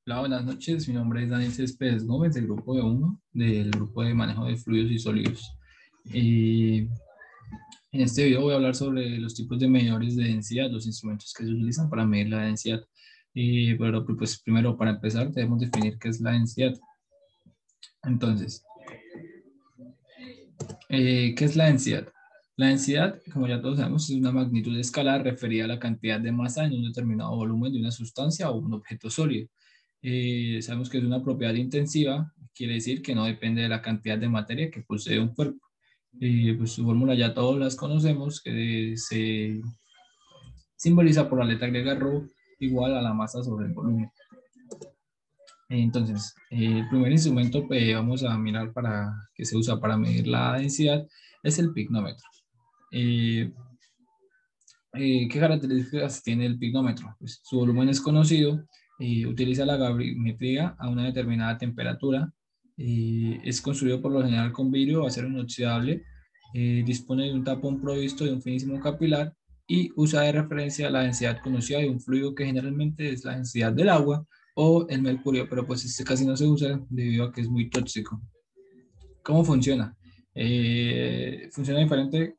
Hola, buenas noches. Mi nombre es Daniel Céspedes Gómez, del grupo de uno, del grupo de manejo de fluidos y sólidos. Eh, en este video voy a hablar sobre los tipos de medidores de densidad, los instrumentos que se utilizan para medir la densidad. Pero pues primero, para empezar, debemos definir qué es la densidad. Entonces, ¿qué es la densidad? La densidad, como ya todos sabemos, es una magnitud escalar referida a la cantidad de masa en un determinado volumen de una sustancia o un objeto sólido. Sabemos que es una propiedad intensiva, quiere decir que no depende de la cantidad de materia que posee un cuerpo. Pues su fórmula ya todos las conocemos, que se simboliza por la letra griega ρ igual a la masa sobre el volumen. Entonces, el primer instrumento que vamos a mirar que se usa para medir la densidad es el pignómetro. Eh, ¿Qué características tiene el pignómetro? Pues su volumen es conocido, utiliza la gravimetría a una determinada temperatura, es construido por lo general con vidrio o acero inoxidable, dispone de un tapón provisto de un finísimo capilar y usa de referencia la densidad conocida de un fluido que generalmente es la densidad del agua o el mercurio, pero pues este casi no se usa debido a que es muy tóxico. ¿Cómo funciona? Funciona diferente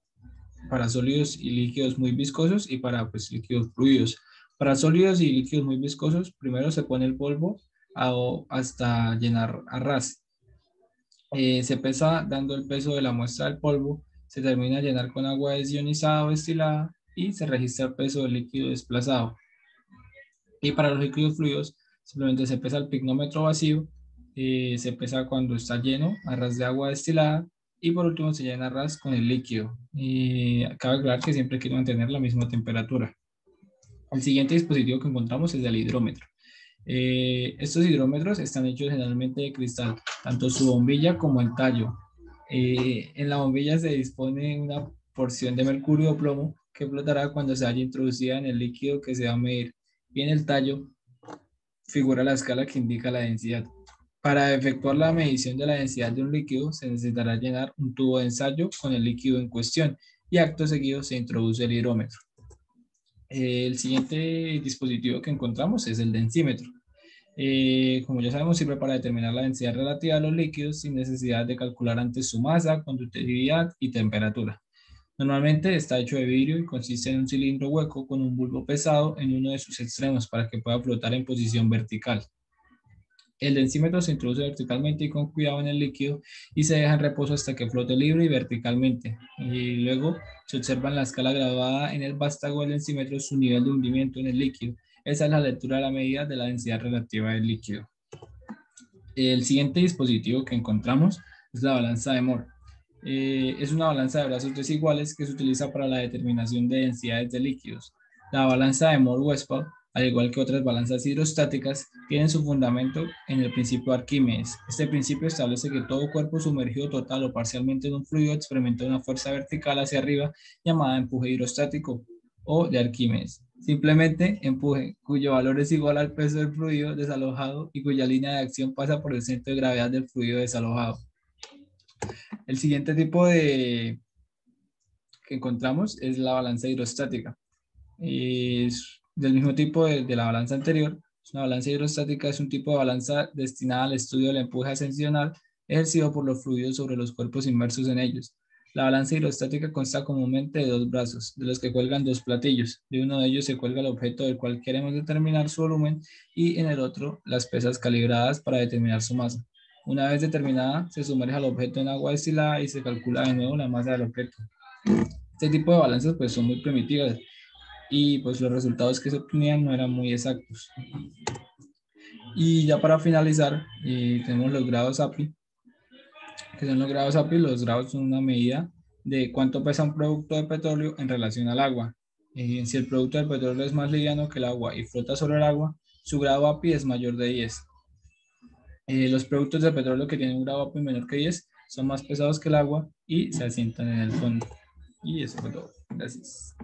para sólidos y líquidos muy viscosos y para pues, líquidos fluidos. Para sólidos y líquidos muy viscosos, primero se pone el polvo hasta llenar a ras. Se pesa dando el peso de la muestra del polvo, se termina de llenar con agua desionizada o destilada y se registra el peso del líquido desplazado. Y para los líquidos fluidos, simplemente se pesa el pignómetro vacío, se pesa cuando está lleno a ras de agua destilada y por último se llena a ras con el líquido. Cabe aclarar que siempre hay que mantener la misma temperatura. El siguiente dispositivo que encontramos es el hidrómetro. Estos hidrómetros están hechos generalmente de cristal, tanto su bombilla como el tallo. En la bombilla se dispone una porción de mercurio o plomo que flotará cuando se haya introducida en el líquido que se va a medir. Y en el tallo figura la escala que indica la densidad. Para efectuar la medición de la densidad de un líquido, se necesitará llenar un tubo de ensayo con el líquido en cuestión y acto seguido se introduce el hidrómetro. El siguiente dispositivo que encontramos es el densímetro. Como ya sabemos, sirve para determinar la densidad relativa de los líquidos sin necesidad de calcular antes su masa, conductividad y temperatura. Normalmente está hecho de vidrio y consiste en un cilindro hueco con un bulbo pesado en uno de sus extremos para que pueda flotar en posición vertical. El densímetro se introduce verticalmente y con cuidado en el líquido y se deja en reposo hasta que flote libre y verticalmente. Y luego se observa en la escala graduada en el vástago del densímetro su nivel de hundimiento en el líquido. Esa es la lectura de la medida de la densidad relativa del líquido. El siguiente dispositivo que encontramos es la balanza de Moore. Es una balanza de brazos desiguales que se utiliza para la determinación de densidades de líquidos. La balanza de Moore-Westphal, al igual que otras balanzas hidrostáticas, tienen su fundamento en el principio de Arquímedes. Este principio establece que todo cuerpo sumergido total o parcialmente en un fluido experimenta una fuerza vertical hacia arriba llamada empuje hidrostático o de Arquímedes. Simplemente empuje, cuyo valor es igual al peso del fluido desalojado y cuya línea de acción pasa por el centro de gravedad del fluido desalojado. El siguiente que encontramos es la balanza hidrostática. Es del mismo tipo de la balanza anterior. Una balanza hidrostática es un tipo de balanza destinada al estudio del empuje ascensional ejercido por los fluidos sobre los cuerpos inmersos en ellos. La balanza hidrostática consta comúnmente de dos brazos, de los que cuelgan dos platillos. De uno de ellos se cuelga el objeto del cual queremos determinar su volumen y en el otro las pesas calibradas para determinar su masa. Una vez determinada, se sumerge al objeto en agua destilada y se calcula de nuevo la masa del objeto. Este tipo de balanzas pues son muy primitivas y pues los resultados que se obtenían no eran muy exactos. Y ya para finalizar, tenemos los grados API, que son los grados API. Los grados son una medida de cuánto pesa un producto de petróleo en relación al agua. Si el producto del petróleo es más liviano que el agua y flota sobre el agua, su grado API es mayor de 10. Los productos de petróleo que tienen un grado API menor que 10 son más pesados que el agua y se asientan en el fondo. Y eso fue todo. Gracias.